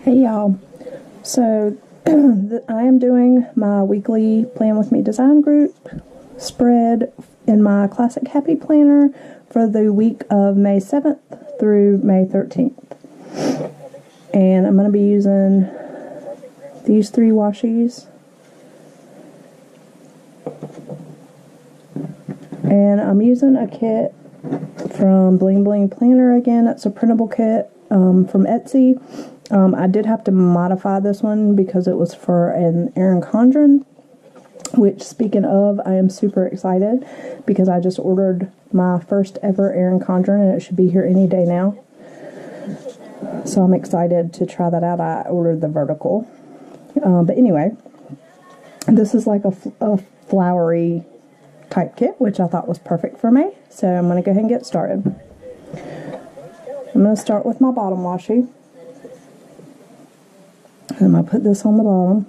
Hey y'all, so I am doing my weekly Plan With Me design group spread in my Classic Happy Planner for the week of May 7th through May 13th. And I'm going to be using these 3 washies. And I'm using a kit from blingblingplanner again. It's a printable kit from Etsy. I did have to modify this one because it was for an Erin Condren, which, speaking of, I am super excited because I just ordered my first ever Erin Condren and it should be here any day now. So I'm excited to try that out. I ordered the vertical. But anyway, this is like a flowery type kit, which I thought was perfect for me. So I'm going to go ahead and get started. I'm going to start with my bottom washi. And I'm going to put this on the bottom.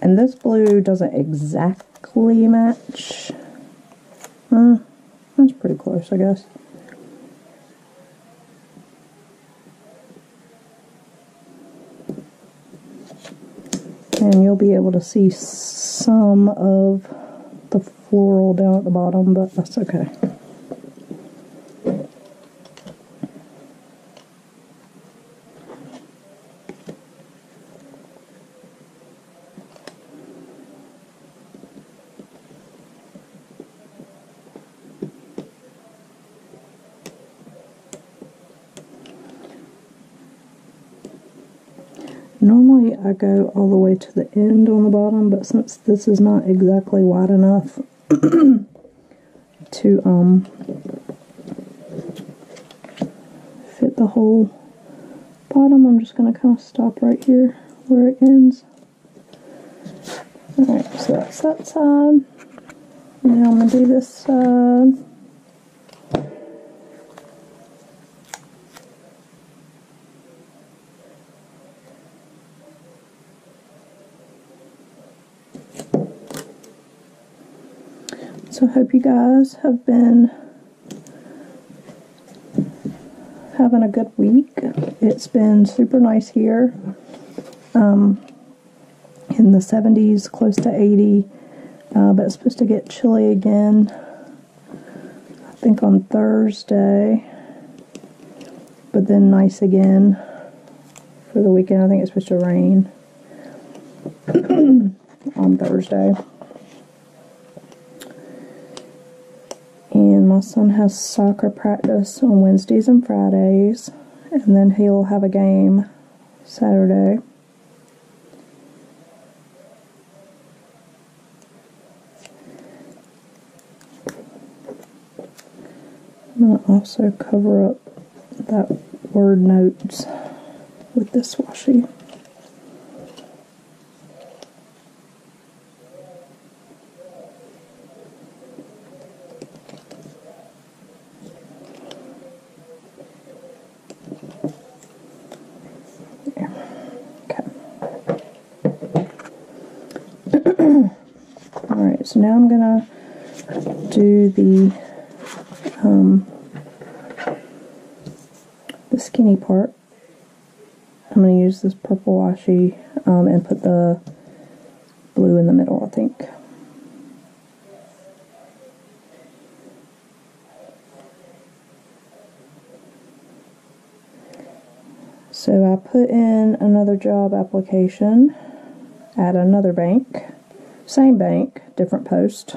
And this blue doesn't exactly match. That's pretty close, I guess. And you'll be able to see some of the floral down at the bottom, but that's okay. Normally I go all the way to the end on the bottom, but since this is not exactly wide enough to fit the whole bottom, I'm just going to kind of stop right here where it ends. Alright, so that's that side. Now I'm going to do this side. So I hope you guys have been having a good week. It's been super nice here, in the 70s, close to 80, but it's supposed to get chilly again, I think on Thursday, but then nice again for the weekend. I think it's supposed to rain on Thursday. And my son has soccer practice on Wednesdays and Fridays, and then he'll have a game Saturday. I'm going to also cover up that word notes with this washi. Alright, so now I'm going to do the skinny part. I'm going to use this purple washi and put the blue in the middle, I think. So I put in another job application at another bank. Same bank, different post.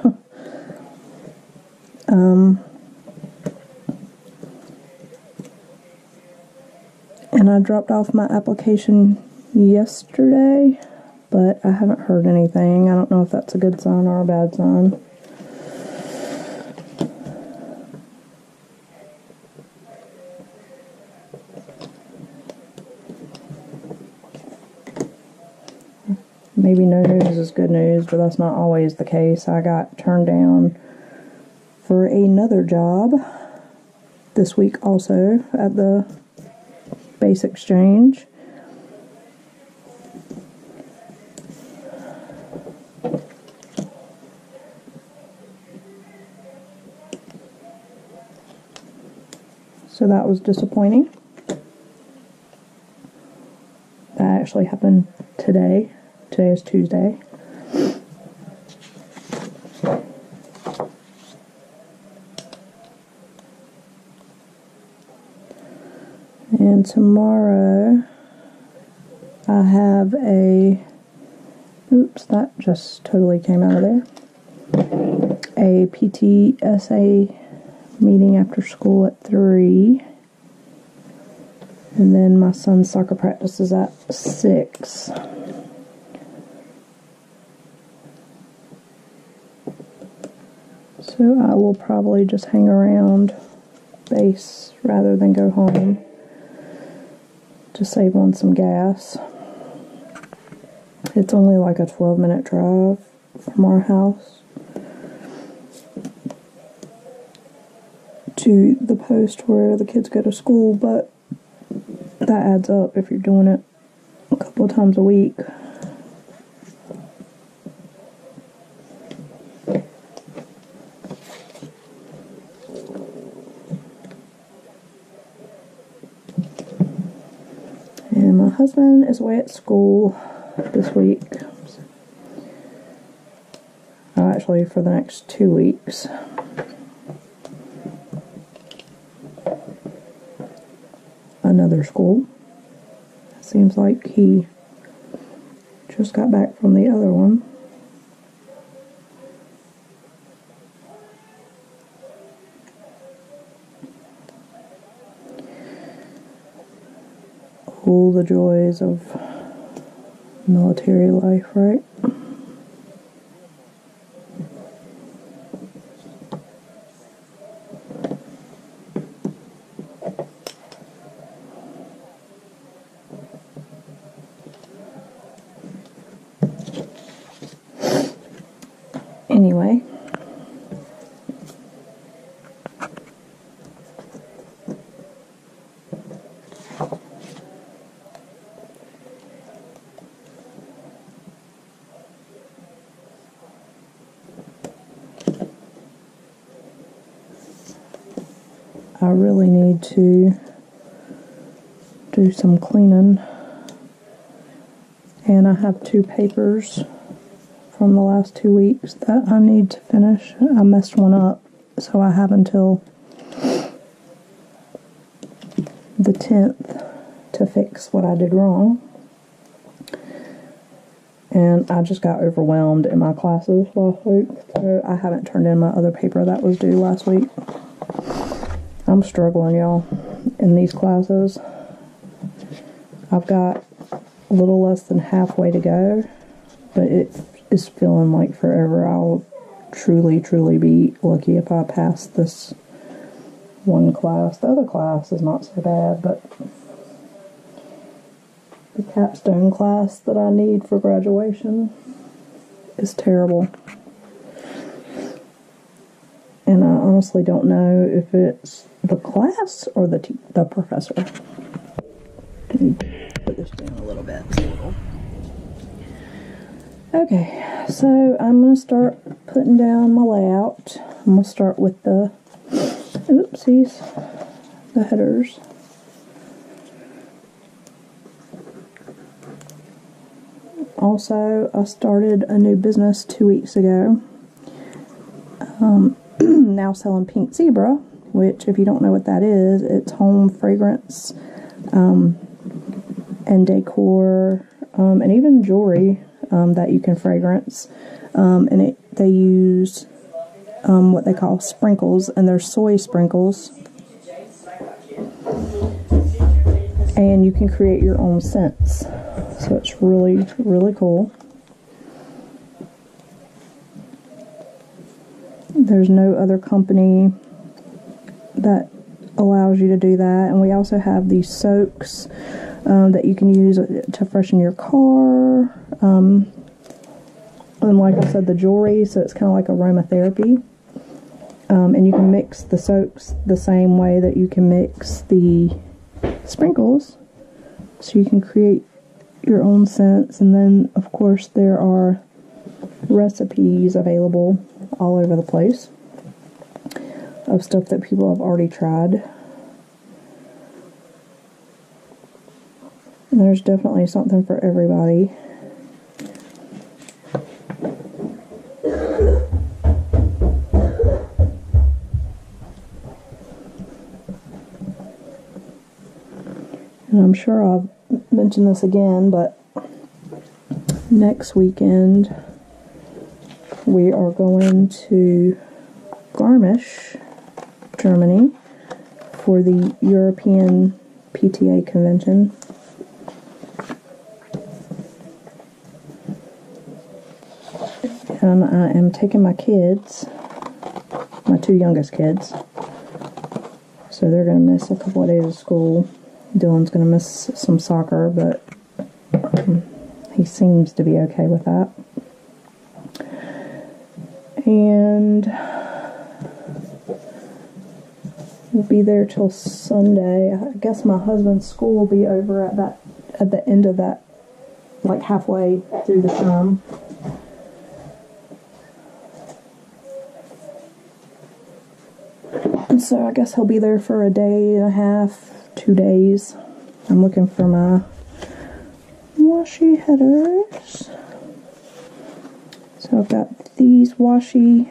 And I dropped off my application yesterday, but I haven't heard anything. I don't know if that's a good sign or a bad sign. Maybe no news is good news, but that's not always the case. I got turned down for another job this week also at the Base Exchange. so that was disappointing. That actually happened today. Today is Tuesday. And tomorrow I have oops, that just totally came out of there. A PTSA meeting after school at 3. And then my son's soccer practice is at 6. So I will probably just hang around base rather than go home to save on some gas. It's only like a 12-minute drive from our house to the post where the kids go to school, but that adds up if you're doing it a couple of times a week. And my husband is away at school this week. Actually, for the next 2 weeks. Another school. Seems like he just got back from the other one. All the joys of military life, right? Anyway, I really need to do some cleaning, and I have 2 papers from the last 2 weeks that I need to finish. I messed one up, so I have until the 10th to fix what I did wrong. And I just got overwhelmed in my classes last week, so I haven't turned in my other paper that was due last week. I'm struggling, y'all, in these classes. I've got a little less than halfway to go, but it is feeling like forever. I'll truly be lucky if I pass this one class. The other class is not so bad, but the capstone class that I need for graduation is terrible. And I honestly don't know if it's the class or the professor. Let me put this down a little bit. Okay, so I'm going to start putting down my layout. I'm going to start with the, oopsies, the headers. Also, I started a new business 2 weeks ago. Now selling Pink Zebra, which, if you don't know what that is, it's home fragrance and decor and even jewelry that you can fragrance. And they use what they call sprinkles, and they're soy sprinkles. And you can create your own scents. So it's really cool. There's no other company that allows you to do that. And we also have these soaks that you can use to freshen your car. And like I said, the jewelry, so it's kind of like aromatherapy. And you can mix the soaks the same way that you can mix the sprinkles. So you can create your own scents. And then, of course, there are recipes available all over the place of stuff that people have already tried. And there's definitely something for everybody. And I'm sure I'll mention this again, but next weekend we are going to Garmisch, Germany for the European PTA convention. And I am taking my kids, my two youngest kids, so they're going to miss a couple of days of school. Dylan's going to miss some soccer, but he seems to be okay with that. And we'll be there till Sunday. I guess my husband's school will be over at the end of that, like halfway through the term. And so I guess he'll be there for a day and a half, 2 days. I'm looking for my washi headers. So I've got these washi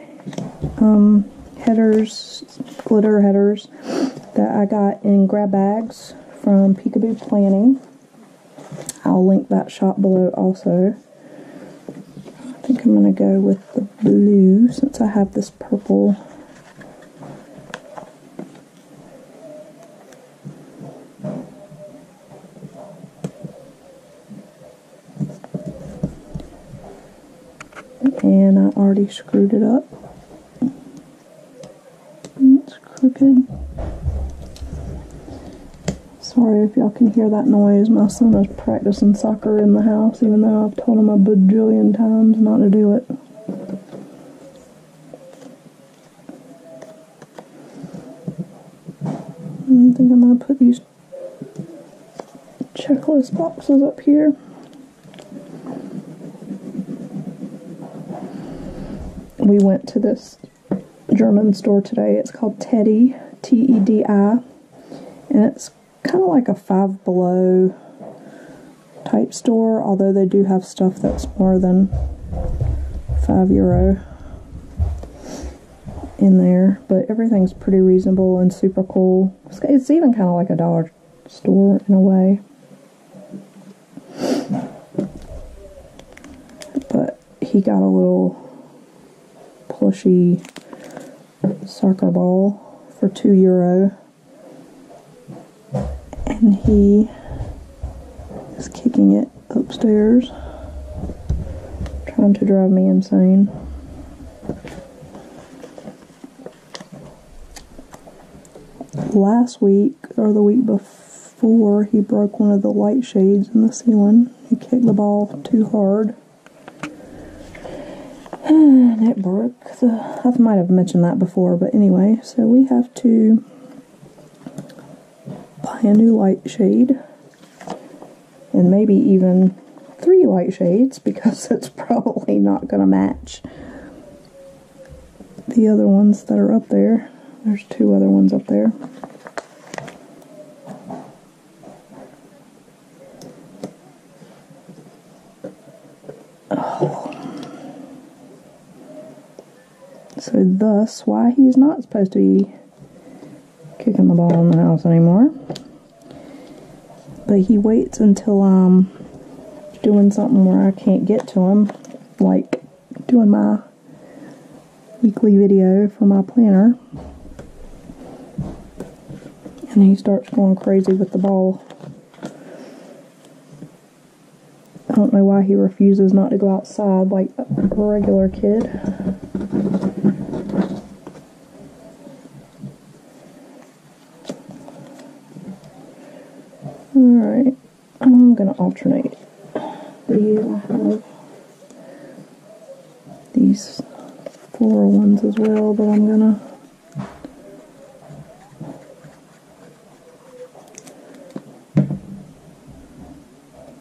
headers, glitter headers, that I got in grab bags from Peekaboo Planning. I'll link that shop below also. I think I'm going to go with the blue since I have this purple. And I already screwed it up. It's crooked. Sorry if y'all can hear that noise. My son is practicing soccer in the house, even though I've told him a bajillion times not to do it. I think I'm going to put these checklist boxes up here. We went to this German store today. It's called Teddy, T-E-D-I, and it's kind of like a Five Below type store, although they do have stuff that's more than €5 in there, but everything's pretty reasonable and super cool. It's even kind of like a dollar store in a way. But he got a little plushy soccer ball for €2, and he is kicking it upstairs, trying to drive me insane. Last week, or the week before, he broke one of the light shades in the ceiling. He kicked the ball too hard, and it broke. I might have mentioned that before, but anyway, so we have to buy a new light shade, and maybe even 3 light shades, because it's probably not going to match the other ones that are up there. There's 2 other ones up there. So thus, why he's not supposed to be kicking the ball in the house anymore. But he waits until I'm doing something where I can't get to him, like doing my weekly video for my planner. And he starts going crazy with the ball. I don't know why he refuses not to go outside like a regular kid. Alright, I'm going to alternate these. I have these floral ones as well, but I'm going to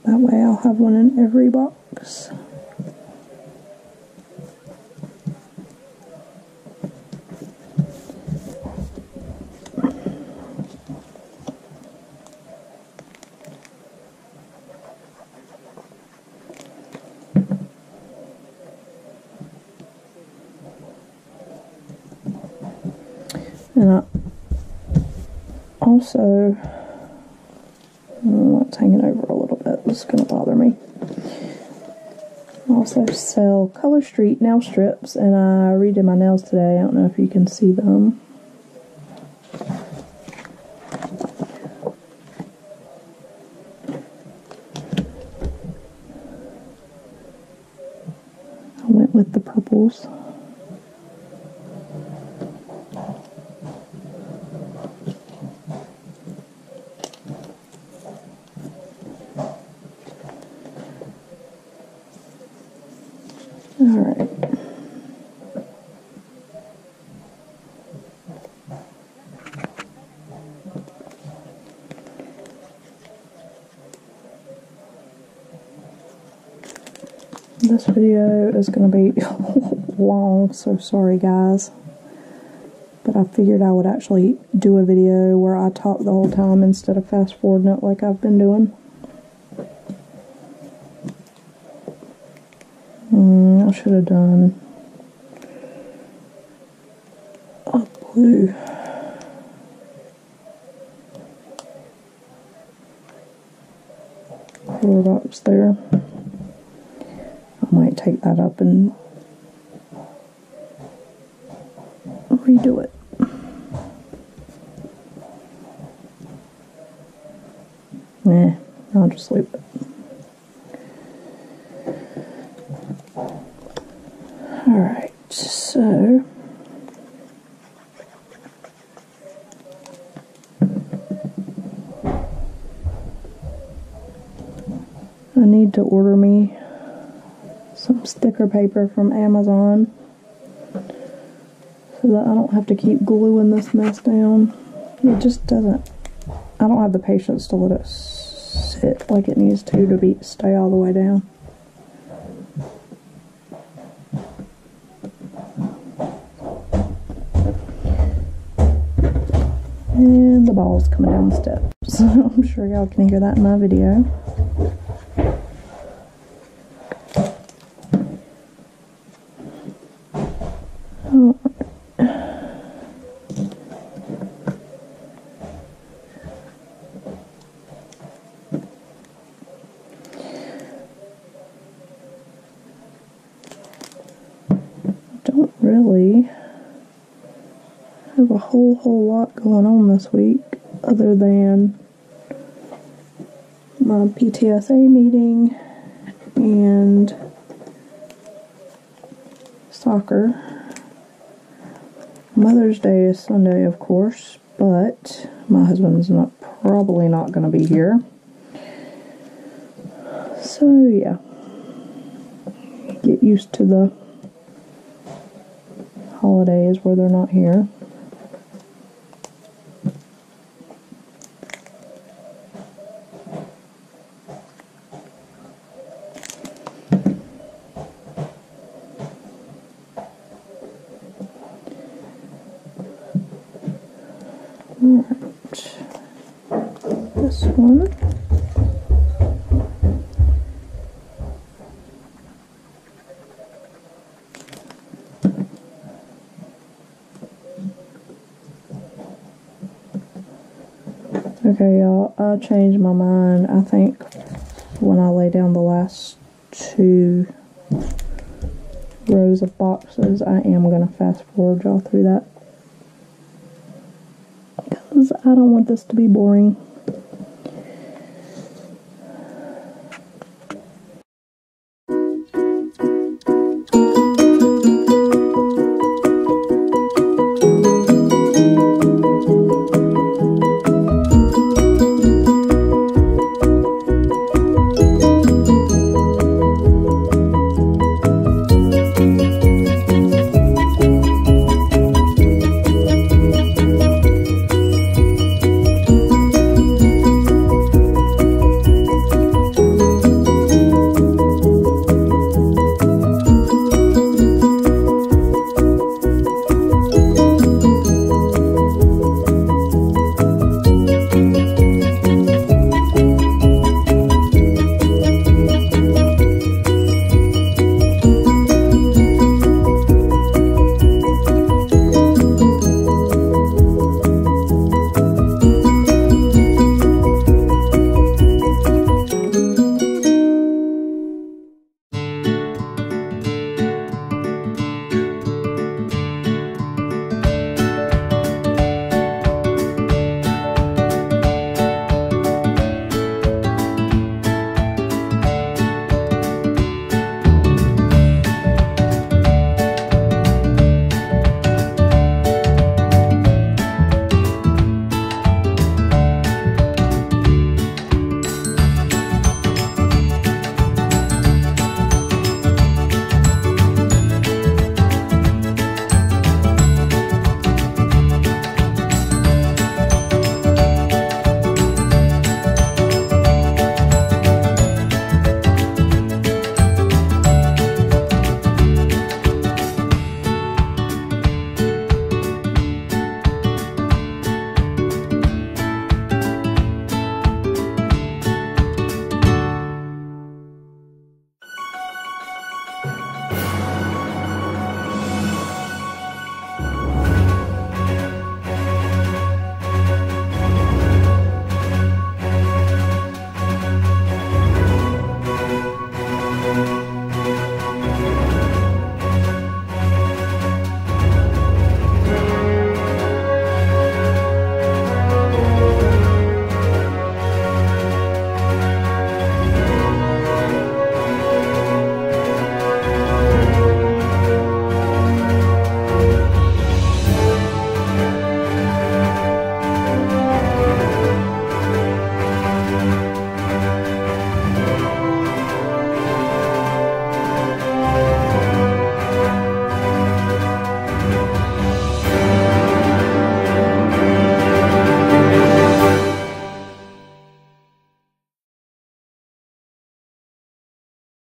that way I'll have one in every box. And I also, it's hanging over a little bit, this is going to bother me. I also sell Color Street nail strips, and I redid my nails today. I don't know if you can see them. I went with the purples. Alright. This video is going to be long, so sorry guys. But I figured I would actually do a video where I talk the whole time instead of fast forwarding it like I've been doing. I should have done a blue. Color box there. I might take that up and redo it. Nah, I'll just leave it. Alright, so I need to order me some sticker paper from Amazon so that I don't have to keep gluing this mess down. It just doesn't, I don't have the patience to let it sit like it needs to stay all the way down. And the ball's coming down the steps. I'm sure y'all can hear that in my video. Don't really have a whole lot going on this week other than my PTSA meeting and soccer. Mother's Day is Sunday, of course, but my husband's probably not going to be here. So yeah, get used to the holidays where they're not here. Alright, this one. Okay, y'all, I changed my mind. I think when I lay down the last 2 rows of boxes, I am going to fast forward y'all through that. Because I don't want this to be boring.